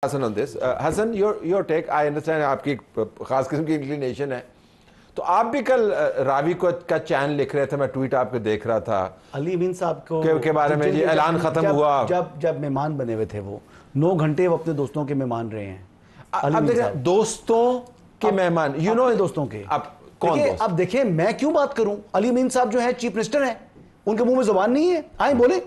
Hassan on this. Hassan, your take. I understand आपकी खास किस्म की इंक्लिनेशन है. तो आप भी कल रावी का चैन लिख रहे थे, मैं ट्वीट आपके देख रहा था अली अमीन साहब को के बारे में जी ऐलान खत्म हुआ. जब मेहमान बने हुए थे वो 9 घंटे वो अपने दोस्तों के मेहमान रहे हैं. अब देखें दोस्तों के मेहमान, यू नो दोस्तों के. अब कौन दोस्त? अब देखें मैं क्यों बात करूं, अली अमीन साहब जो है चीफ मिनिस्टर हैं, उनके मुंह में जुबान नहीं है, आए बोले.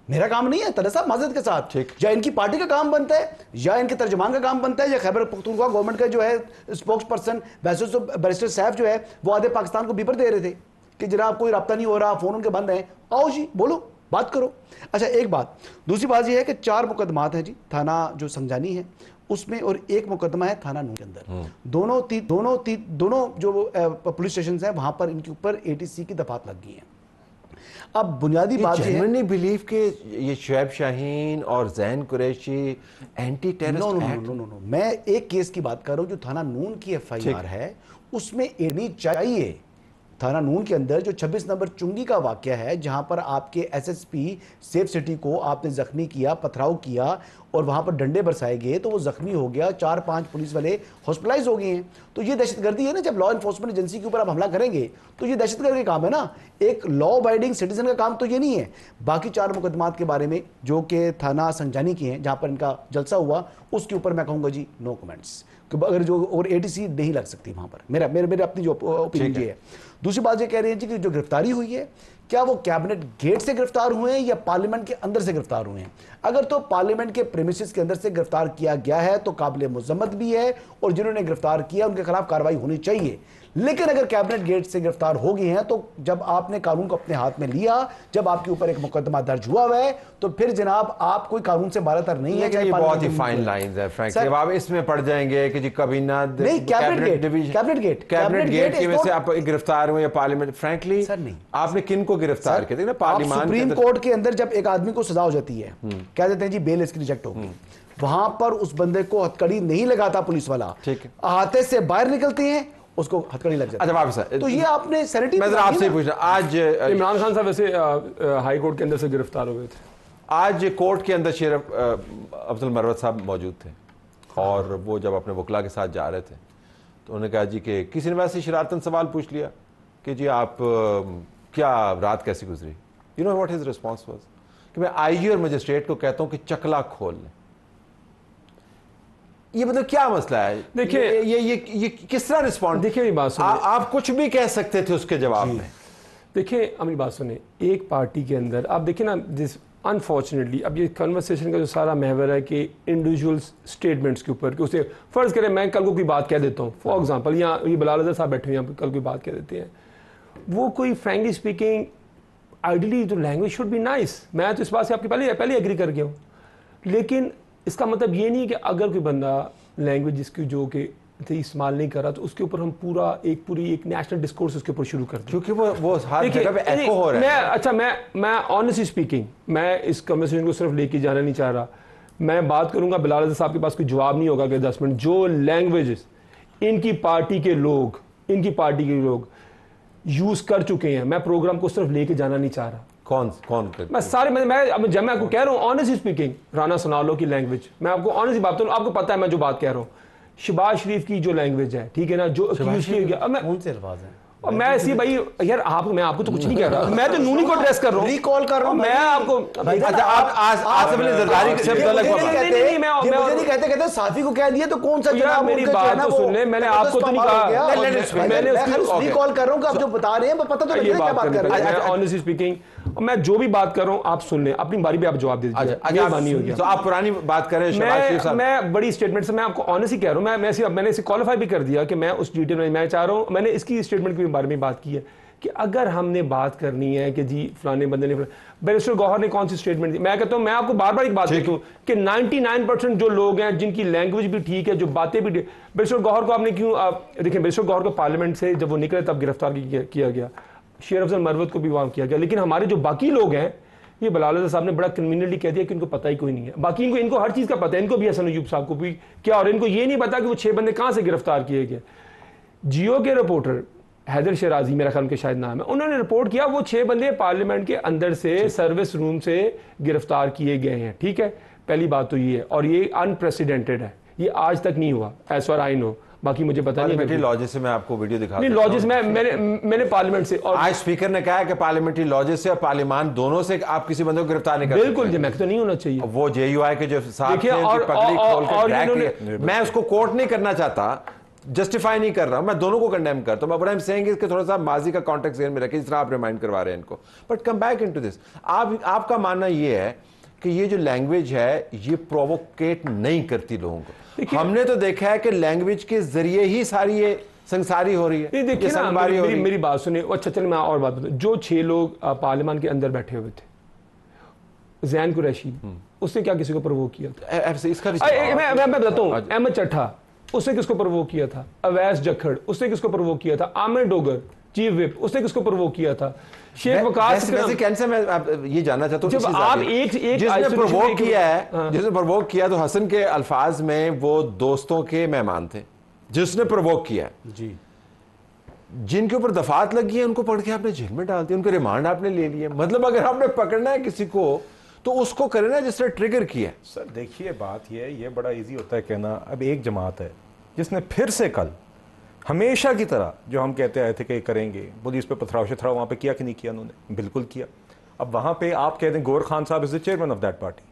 मेरा काम नहीं है तले साहब माजरत के साथ. या इनकी पार्टी का काम बनता है, या इनके तर्जमान का काम बनता है, या खैबर पख्तूनख्वा गवर्नमेंट का जो है स्पोक्स पर्सन बैरिस्टर साहब जो है वो आधे पाकिस्तान को बीपर दे रहे थे कि जनाब कोई रब्ता नहीं हो रहा, फोन उनके बंद हैं. आओ जी बोलो, बात करो. अच्छा एक बात. दूसरी बात यह है कि 4 मुकदमात हैं जी थाना जो संजानी है उसमें, और 1 मुकदमा है थाना नून के अंदर. दोनों जो पुलिस स्टेशन हैं वहां पर इनके ऊपर ATC की दफात लग गई है. अब बुनियादी बात है, जेन्युइनली बिलीव के ये शुएब शाहीन और Zain Qureshi anti terrorist act. No, मैं एक केस की बात कर रहा हूं जो थाना नून की FIR है, उसमें एनी चाहिए. थाना नून के अंदर जो 26 नंबर चुंगी का वाकया है जहां पर आपके SSP सेफ सिटी को आपने जख्मी किया, पथराव किया और वहां पर डंडे बरसाए गए तो वो जख्मी हो गया, 4-5 पुलिस वाले हॉस्पिटलाइज हो गए हैं. तो ये दहशतगर्दी है ना. जब लॉ इन्फोर्समेंट एजेंसी के ऊपर आप हमला करेंगे तो ये दहशतगर्दी का काम है ना. एक लॉ अबाइडिंग सिटीजन का काम तो ये नहीं है. बाकी 4 मुकदमात के बारे में जो कि थाना संजानी के हैं जहां पर इनका जलसा हुआ, उसके ऊपर मैं कहूंगा जी नो कमेंट्स. अगर जो और ATC नहीं लग सकती वहां पर, मेरे अपनी जो ओपिनियन ये है. दूसरी बात ये कह रही है जी कि जो गिरफ्तारी हुई है क्या वो कैबिनेट गेट से गिरफ्तार हुए हैं या पार्लियामेंट के अंदर से गिरफ्तार हुए हैं. अगर तो पार्लियामेंट के प्रेमिसेस के अंदर से गिरफ्तार किया गया है तो काबिल मुज़म्मत भी है और जिन्होंने गिरफ्तार किया उनके खिलाफ कार्रवाई होनी चाहिए. लेकिन अगर कैबिनेट गेट से गिरफ्तार हो गए हैं तो जब आपने कानून को अपने हाथ में लिया, जब आपके ऊपर एक मुकदमा दर्ज हुआ है तो फिर जनाब आप कोई कानून से बारतर नहीं है. ये बहुत ही फाइन लाइन्स है फ्रैंकली. अब आप इसमें पड़ जाएंगे कि जी कभी ना नहीं कैबिनेट गेट की वजह से आप गिरफ्तार हुए या पार्लियामेंट. फ्रैंकली आपने किन को गिरफ्तार किया ना पार्लियामेंट सुप्रीम कोर्ट के अंदर जब एक आदमी को सजा हो जाती है, कह देते हैं जी बेल इसकी रिजेक्ट होगी, वहां पर उस बंदे को हथकड़ी नहीं लगाता पुलिस वाला, हाथे से बाहर निकलते हैं उसको हथकड़ी लग जाती है. अच्छा वापस तो ये आपने सैनिटी मैं आपसे पूछना, आज इमरान खान साहब वैसे हाई कोर्ट के अंदर से गिरफ्तार हुए थे. आज कोर्ट के अंदर शेर अफजल मरवत साहब मौजूद थे और वो जब अपने वकला के साथ जा रहे थे तो उन्होंने कहा जी कि किसी ने वैसे शरारतन सवाल पूछ लिया कि जी आप क्या रात कैसी गुजरी. You know what his response was कि मैं IG और मजिस्ट्रेट को कहता हूं कि चकला खोल लें. ये मतलब क्या मसला है? देखिए ये किस तरह रिस्पॉन्ड. देखिए मेरी बात सुनिए, आप कुछ भी कह सकते थे उसके जवाब में. देखिए मेरी बात सुनिए, एक पार्टी के अंदर आप देखिए ना, जिस अनफॉर्चुनेटली अब ये कन्वर्सेशन का जो सारा महवर है कि इंडिविजुअल स्टेटमेंट्स के ऊपर कि उसे फर्ज करें मैं कल को कोई बात कह देता हूँ, फॉर एग्जांपल यहाँ ये बिलाल अज़हर साहब बैठे हुए हैं कल कोई बात कह देते हैं, वो कोई फ्रैंकली स्पीकिंग आइडियली जो लैंग्वेज शुड बी नाइस. मैं तो इस बात से आपके पहले एग्री कर गया हूँ, लेकिन इसका मतलब ये नहीं कि अगर कोई बंदा लैंग्वेज जिसकी जो कि इस्तेमाल नहीं कर रहा तो उसके ऊपर हम पूरी एक नेशनल डिस्कोर्स उसके ऊपर शुरू कर दें, क्योंकि वो हर जगह पे एको हो रहा है. मैं ऑनेस्टली स्पीकिंग मैं इस कन्वर्सेशन को सिर्फ लेके जाना नहीं चाह रहा. मैं बात करूंगा, बिलाल अज़हर साहब के पास कोई जवाब नहीं होगा कि 10 मिनट जो लैंग्वेजेस इनकी पार्टी के लोग यूज कर चुके हैं, मैं प्रोग्राम को सिर्फ लेके जाना नहीं चाह रहा. कौन मैं सारे जब मैं आपको कह रहा हूँ ऑनेस्टली स्पीकिंग, राना सनाउल्लाह की लैंग्वेज, मैं आपको ऑनेस्टली बात करूँ, आपको पता है मैं जो बात कह रहा हूँ, शहबाज शरीफ की जो लैंग्वेज है, ठीक है ना, जो कौन से अल्फाज हैं. और मैं ऐसी भाई यार मैं आपको तो कुछ नहीं कह रहा, मैं तो नूनी को एड्रेस कर रहा हूँ, रिकॉल कर रहा हूँ मैं आपको. अच्छा आप जरदारी के शब्द अलग नहीं कहते साफी को कह दिया तो कौन सा जनाब. मेरी बात तो सुन ले, मैंने आपको तो नहीं कहा, मैंने रिकॉल कर रहा हूँ, आप जो बता रहे हैं पता तो नहीं क्या बात कर रहे हैं. ऑनेस्टली स्पीकिंग मैं जो भी बात कर रहा हूँ आप सुन लें, अपनी बारी पे आप जवाब दे दीजिए. तो आप पुरानी बात कर रहे हैं. मैं बड़ी स्टेटमेंट से मैं आपको ऑनेस्टली कह रहा हूँ, मैंने इसे क्वालिफाई भी कर दिया कि मैं उस डिटेल में मैं चाह रहा हूँ. मैंने इसकी स्टेटमेंट के बारे में बात की है कि अगर हमने बात करनी है कि जी फलाने बंदे ने, बैरिस्टर गौहर ने कौन सी स्टेटमेंट दी, मैं कहता हूँ मैं आपको बार बार एक बात कहता हूँ कि 99% जो लोग हैं जिनकी लैंग्वेज भी ठीक है, जो बातें भी, बैरिस्टर गौहर को आपने क्यों देखिए, बैरिस्टर गौहर को पार्लियामेंट से जब वो निकले तब गिरफ्तार किया गया, शेर अफजल मरवत को भी वहां किया गया, लेकिन हमारे जो बाकी लोग हैं, ये बिलाल अज़हर साहब ने बड़ा क्रिमिनली कह दिया कि इनको पता ही कोई नहीं है. बाकी इनको हर चीज़ का पता है, इनको भी हसन अयूब साहब को भी क्या, और इनको ये नहीं पता कि वो 6 बंदे कहाँ से गिरफ्तार किए गए. जियो के रिपोर्टर हैदर शराजी मेरा ख्याल उनके शायद नाम है, उन्होंने रिपोर्ट किया वो 6 बंदे पार्लियामेंट के अंदर से सर्विस रूम से गिरफ्तार किए गए हैं. ठीक है, पहली बात तो ये है, और ये अनप्रेसिडेंटेड है, ये आज तक नहीं हुआ एज फार आई नो, बाकी मुझे पता नहीं। पार्लियामेंट्री लॉजिक से मैं आपको वीडियो दिखा नहीं, लॉजिक मैंने पार्लियामेंट से, और आज स्पीकर ने कहा है कि पार्लियामेंट्री लॉजिक से और पार्लियामान दोनों से आप किसी बंदे को गिरफ्तार नहीं कर सकते। बिल्कुल जी, मैं तो नहीं होना चाहिए। वो जेयूआई के जो साथ थे, और पगड़ी खोल के ड्रैग इन्होंने, किए। मैं उसको कोर्ट नहीं करना चाहता, जस्टिफाई नहीं कर रहा हूं, मैं दोनों को कंडेम करता हूं। बट आई एम सेइंग इसके थोड़ा सा माजी का कॉन्टेक्स्ट ज़हन में रखें, जिस तरह आप रिमाइंड करवा रहे हैं इनको। But come back into this, आपका मानना ये है कि ये जो लैंग्वेज है ये प्रोवोकेट नहीं करती लोगों को। हमने तो देखा है कि लैंग्वेज के जरिए ही सारी ये संसारी हो रही है। देखिए ना, मेरी बात सुनिए। अच्छा चल, मैं और बात बताऊं। जो 6 लोग पार्लियामान के अंदर बैठे हुए थे, जैन कुरैशी, उसने क्या किसी को प्रोवोक किया था? इसका मैं बताता हूं। अहमद चट्टा, उसने किसको प्रोवोक किया था? अवैस जखड़, उसने किसको प्रोवोक किया था? आमिर डोगर, चीफ विप, उसने किसको प्रोवोक किया था? शेख वकास। कैसे मैं ये जानना चाहता हूं, जब आप जिसने प्रोवोक किया है, जिसने प्रोवोक किया, तो हसन के अल्फाज में वो दोस्तों के मेहमान थे। जिसने प्रोवोक किया जी, जिनके ऊपर दफात लगी है, उनको पकड़ के आपने जेल में डाल दिया, उनको रिमांड आपने ले लिया। मतलब अगर आपने पकड़ना है किसी को तो उसको करे ना जिसने ट्रिगर किया। सर देखिए, बात यह है, ये बड़ा इजी होता है कहना। अब एक जमात है जिसने फिर से कल हमेशा की तरह जो हम कहते आए थे कि करेंगे, पुलिस पे पथराव शथराव वहाँ पे किया कि नहीं किया? उन्होंने बिल्कुल किया। अब वहाँ पे आप कहते हैं गौर खान साहब is the chairman of that party,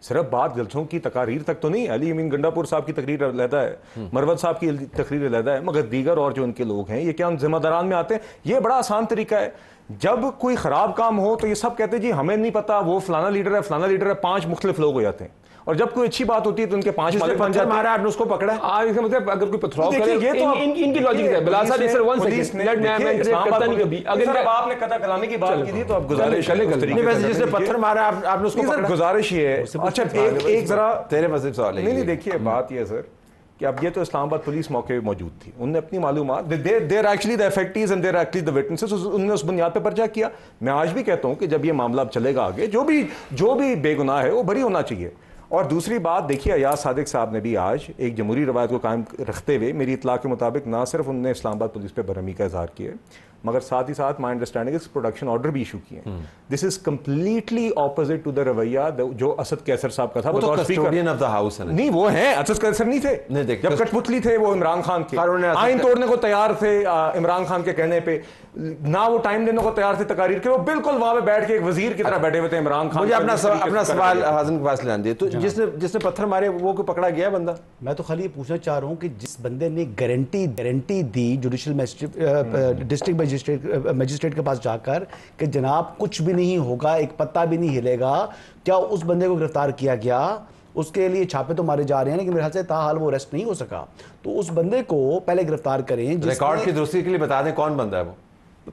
सिर्फ बात जलसों की तकारीर तक तो नहीं। अली अमीन गंडापुर साहब की तकरीर अलहदा है, मरवत साहब की तकरीर अलहदा है, मगर दीगर और जो उनके लोग हैं ये क्या उन जिम्मेदारान में आते हैं? ये बड़ा आसान तरीका है। जब कोई खराब काम हो तो ये सब कहते हैं जी हमें नहीं पता, वो फलाना लीडर है, फलाना लीडर है, 5 मुख्तलिफ लोग हो जाते हैं। और जब कोई अच्छी बात होती है तो उनके 5 मालिक बन जाते हैं। मारा आपने उसको पकड़ा। इसका मतलब अगर कोई पथराव करे, ये तो इनकी लॉजिक है। बिलाल साहब सर 1 सेकंड, मैं करता नहीं कभी। अगर आपने कदा कलामी की बात की थी तो आप गुजारिश जिसने पत्थर मारा आपने उसको पकड़ा। गुजारिश ये है। अच्छा एक जरा तेरे मज़हब सवाल है। नहीं देखिए, बात यह सर कि अब ये तो इस्लामाबाद पुलिस मौके पे मौजूद थी, उनने अपनी मालूमात, there actually the affectees and there actually the witnesses, उन्होंने उस बुनियाद पे पर्चा किया। मैं आज भी कहता हूं कि जब ये मामला चलेगा आगे, जो भी बेगुनाह है वो बरी होना चाहिए। और दूसरी बात देखिए, अयाज सादिक साहब ने भी आज एक जमहूरी रवायत को कायम रखते हुए मेरी इत्तला के मुताबिक ना सिर्फ उन्होंने इस्लामाबाद पुलिस पे बरहमी का इजहार किया, मगर साथ ही साथ माई अंडरस्टैंडिंग इस प्रोडक्शन ऑर्डर भी इशू किए। This is completely opposite to the रवैया जो असद कैसर साहब का था। वो तो कस्टोडियन ऑफ द हाउस है। नहीं, वो है असद कैसर नहीं थे। जब कठपुतली थे वो इमरान खान के, आइन तोड़ने को तैयार थे इमरान खान के कहने पे, ना वो टाइम देने को तैयार थे तकारीर के, वो बिल्कुल वहां पे बैठ के एक वजीर की तरह बैठे हुए थे इमरान खान। मुझे अपना सवाल हाज़िम के पास ले दिए, तो जिसने पत्थर मारे वो को पकड़ा गया बंदा? मैं तो खाली ये पूछना चाह रहा हूँ कि जिस बंदे ने गारंटी दी जुडिशियल डिस्ट्रिक्ट मजिस्ट्रेट के पास जाकर कि जनाब कुछ भी नहीं होगा, एक पत्ता भी नहीं हिलेगा, क्या उस बंदे को गिरफ्तार किया गया? उसके लिए छापे तो मारे जा रहे हैं, लेकिन मेरे ख्याल से ताहाल वो अरेस्ट नहीं हो सका। तो उस बंदे को पहले गिरफ्तार करें। रिकॉर्ड की दुरुस्ती के लिए बता दें कौन बंदा है वो?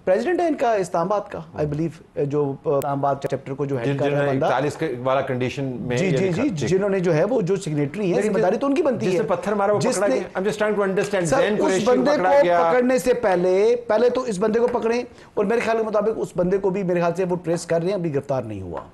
प्रेसिडेंट है इनका इस्लामाबाद का, आई बिलीव, जो इस्लामाबाद चैप्टर को जो हेड कर रहा है बंदा, 41 वाला कंडीशन में जी, जिन्होंने जो है वो जो सिग्नेटरी है, जिम्मेदारी तो उनकी बनती है। जिसने पत्थर मारा वो पकड़ा गया। I'm just trying to understand. उस बंदे को पकड़ने से पहले तो इस बंदे को पकड़े, और मेरे ख्याल के मुताबिक उस बंदे को भी मेरे ख्याल से वो ट्रेस कर रहे हैं, अभी गिरफ्तार नहीं हुआ।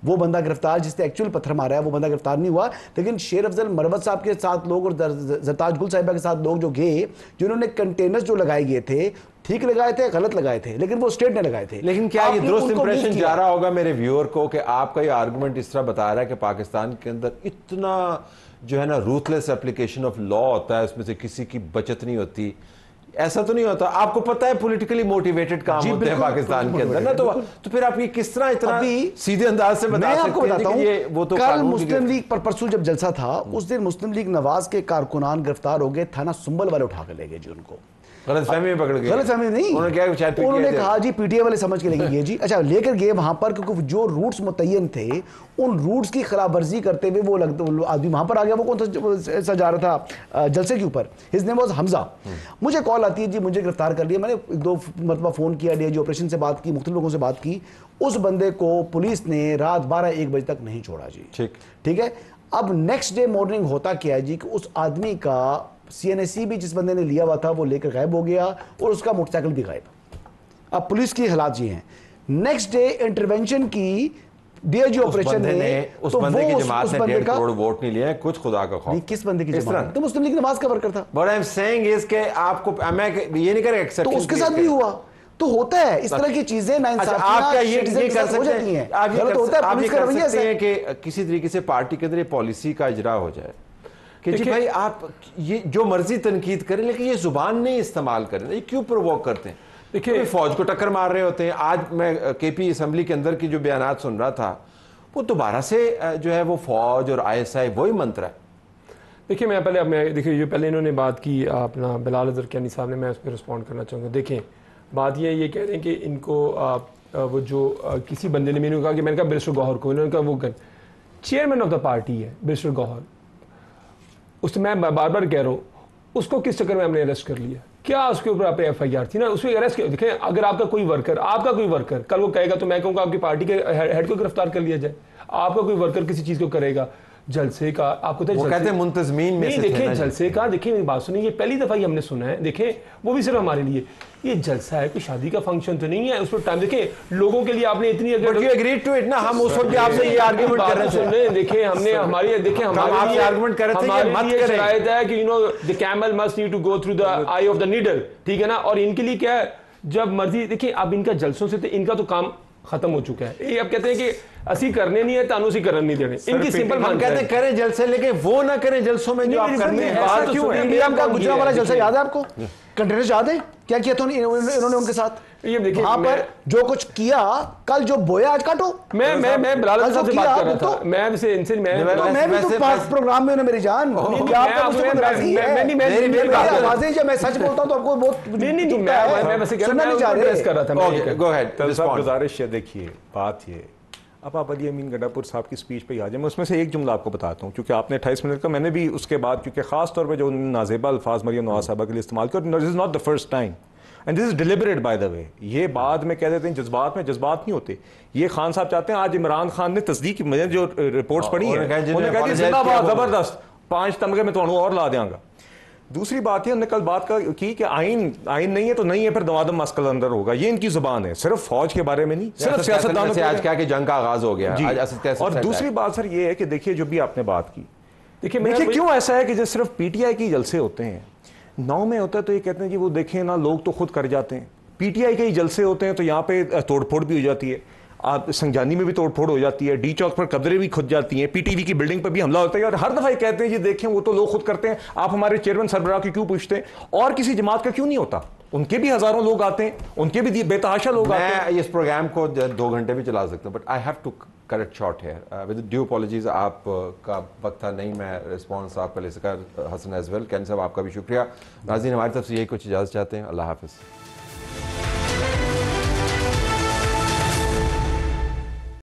वो बंदा गिरफ्तार जिसने एक्चुअल पत्थर मारा है वो बंदा गिरफ्तार नहीं हुआ। लेकिन शेर अफजल मरवत साहब के साथ लोग और जरताज गुल साहिबा के साथ लोग जो गए, जिन्होंने कंटेनर्स जो लगाए गए थे, ठीक लगाए थे, गलत लगाए थे, लेकिन वो स्टेट ने लगाए थे। लेकिन क्या ये दुरुस्त इंप्रेशन जा रहा होगा मेरे व्यूअर को कि आपका ये आर्गुमेंट इस तरह बता रहा है कि पाकिस्तान के अंदर इतना जो है ना रूथलेस एप्लीकेशन ऑफ लॉ होता है, उसमें से किसी की बचत नहीं होती? ऐसा तो नहीं होता। आपको पता है पॉलिटिकली मोटिवेटेड काम होते हैं पाकिस्तान के अंदर ना, तो फिर आप ये किस तरह इतना सीधे अंदाज से बता सकते हैं कि ये वो तो कल मुस्लिम लीग पर परसों जब जलसा था, उस दिन मुस्लिम लीग नवाज के कारकुनान गिरफ्तार हो गए, थाना सुंबल वाले उठा कर ले गए जी उनको। गलतफहमी में पकड़ गए? गलतफहमी नहीं, उन्होंने कहा जी पीटीए वाले समझ के लेके गए जी। अच्छा, लेकर गए वहां पर, क्योंकि जो रूट्स मुतय्यन थे उन रूट्स की खिलाफ वर्जी करते हुए वो आदमी वहां पर आ गया। वो कौन सा जा रहा था जलसे के ऊपर, हिज नेम वाज हमजा। मुझे कॉल आती है जी मुझे गिरफ्तार कर लिया। मैंने 2 मरतबा फोन किया, डीआईजी ऑपरेशन से बात की, मुख्तलिफ लोगों से बात की। उस बंदे को पुलिस ने रात 12-1 बजे तक नहीं छोड़ा जी। ठीक है। अब नेक्स्ट डे मॉर्निंग होता क्या है जी कि उस आदमी का सीएनएसी भी जिस बंदे ने लिया हुआ था वो लेकर गायब हो गया, और उसका मोटरसाइकिल भी गायब। अब पुलिस की हालात ये हैं। नेक्स्ट डे इंटरवेंशन की डीआईजी ऑपरेशन ने उस बंदे की जमात ने 1.5 करोड़ वोट नहीं लिए, कुछ खुदा का खौफ। किस बंदे की जमात? तो मुस्लिम लीग नवाज का वर्कर था। But I am saying is के आपको, मैं ये नहीं करें एक्सेप्ट, तो उसके साथ भी हुआ। तो होता है इस तरह की चीजें ना अच्छा, आप क्या ये कर सकते हैं, आप ये कर सकते हैं कि किसी तरीके से पार्टी के अंदर पॉलिसी का इजरा हो जाए कि जी भाई आप ये जो मर्जी तनकीद करें लेकिन ये जुबान नहीं इस्तेमाल करें, ये क्यों प्रोवोक करते हैं? देखिए फौज को टक्कर मार रहे होते हैं। आज मैं केपी असेंबली के अंदर की जो बयानात सुन रहा था वो दोबारा से जो है वो फौज और ISI वही मंत्र है। देखिए मैं पहले देखिए जो पहले इन्होंने बात की अपना बिलाल अज़रक़यानी साहब ने, मैं उस पर रिस्पॉन्ड करना चाहूँगा। देखें बात ये कह रहे हैं कि इनको वो जो किसी बंदे ने मैंने कहा कि मैंने कहा बैरिस्टर गौहर को, इन्होंने कहा वो चेयरमैन ऑफ द पार्टी है बैरिस्टर गौहर, उससे मैं बार बार कह रहा हूँ उसको किस चक्कर में हमने अरेस्ट कर लिया? क्या उसके ऊपर आप FIR थी ना, उसको अरेस्ट किया। देखें अगर आपका कोई वर्कर कल वो कहेगा तो मैं कहूँगा आपकी पार्टी के हेड को गिरफ्तार कर लिया जाए। आपका कोई वर्कर किसी चीज़ को करेगा, जलसे का आपको तो कहते हैं मुंतजमीन में से देखें जलसे का, देखिए मेरी बात सुनिए, ये पहली दफा ही हमने सुना है। देखें वो भी सिर्फ हमारे लिए, ये जलसा है, कोई शादी का फंक्शन तो नहीं है, उस पर टाइम देखें लोगों के लिए आपने इतनी एग्रीड टू इट ना, हम उस वक्त आपसे ये आर्गुमेंट कर रहे थे। देखें हमने हमारी आर्गुमेंट कर रहे थे मत करें, शायद है कि the camel must need to go through the eye of the needle, ठीक है ना। और इनके लिए क्या है, जब मर्जी देखिए अब इनका जलसों से इनका तो काम खत्म हो चुका है। ये अब कहते हैं कि असी करने नहीं है तानू सी करने नहीं देने, इनकी सिंपल हम कहते हैं करें जलसे लेकिन वो ना करें जलसों में जो आप करते हैं। बात क्यों है? इंडिया का गुजरात वाला जलसा याद है आपको? कंटेनर याद है क्या किया था इन्होंने उनके साथ? ये देखिए वहां पर जो कुछ किया, कल जो बोया आज काटो। मैं बिलाल साहब से बात कर रहा था, मैं भी इनसे मैं भी तो पास प्रोग्राम में हूं मेरी जान, क्या आपका मुझसे नाराजगी है? मेरी आवाजें जब मैं सच बोलता हूं तो आपको बहुत नहीं मैं वैसे सुनना नहीं चाह रहा, कर रहा था। गो अहेड, गुजारिश है। देखिए बात ये, अब आप अली अमीन गड्ढापुर साहब की स्पीच पे आ जाए, मैं उसमें से एक जुमला आपको बताता हूँ क्योंकि आपने 28 मिनट का, मैंने भी उसके बाद क्योंकि खास तौर पे जो नाजेबा अल्फाज मरियम नवाज साहबा के लिए इस्तेमाल किया, this is not the first time and this is deliberate by the way. ये बाद में कह देते हैं जज्बात नहीं होते। ये खान साहब चाहते हैं, आज इमरान खान ने तस्दीक, मैंने जो रिपोर्ट्स पढ़ी है उन्होंने कहा जिंदाबाद जबरदस्त 5 तमगे में तो और ला देंगा। दूसरी बात है, हमने कल बात की कि आइन नहीं है तो नहीं है, फिर दवादम मस्कल अंदर होगा। ये इनकी जुबान है, सिर्फ फौज के बारे में नहीं, सिर्फ सियासतदानों से आज क्या कि जंग का आगाज हो गया आज। और दूसरी बात सर ये है कि देखिए जो भी आपने बात की, देखिए क्यों ऐसा है कि जो सिर्फ PTI के जलसे होते हैं, 9 में होता है तो ये कहते हैं कि वो देखें ना लोग तो खुद कर जाते हैं। PTI के ही जलसे होते हैं तो यहाँ पे तोड़फोड़ भी हो जाती है, संजानी में भी तोड़फोड़ हो जाती है, डी चौक पर कब्रें भी खुद जाती हैं, PTV की बिल्डिंग पर भी हमला होता है। और हर दफा ये कहते हैं जी देखें वो तो लोग खुद करते हैं, आप हमारे चेयरमैन सरबराह की क्यों पूछते हैं? और किसी जमात का क्यों नहीं होता? उनके भी हजारों लोग आते हैं, उनके भी बेतहाशा लोग आते हैं। मैं इस प्रोग्राम को 2 घंटे भी चला सकता हूँ, but I have to cut short here with due apologies. आप का वक्त था नहीं, मैं रिस्पॉन्स आपका ले सका। हसन एज वेल, कैन साहब आपका भी शुक्रिया। नाज़रीन हमारी तरफ से यही कुछ इजाज़त चाहते हैं। अल्लाह हाफ़िज़।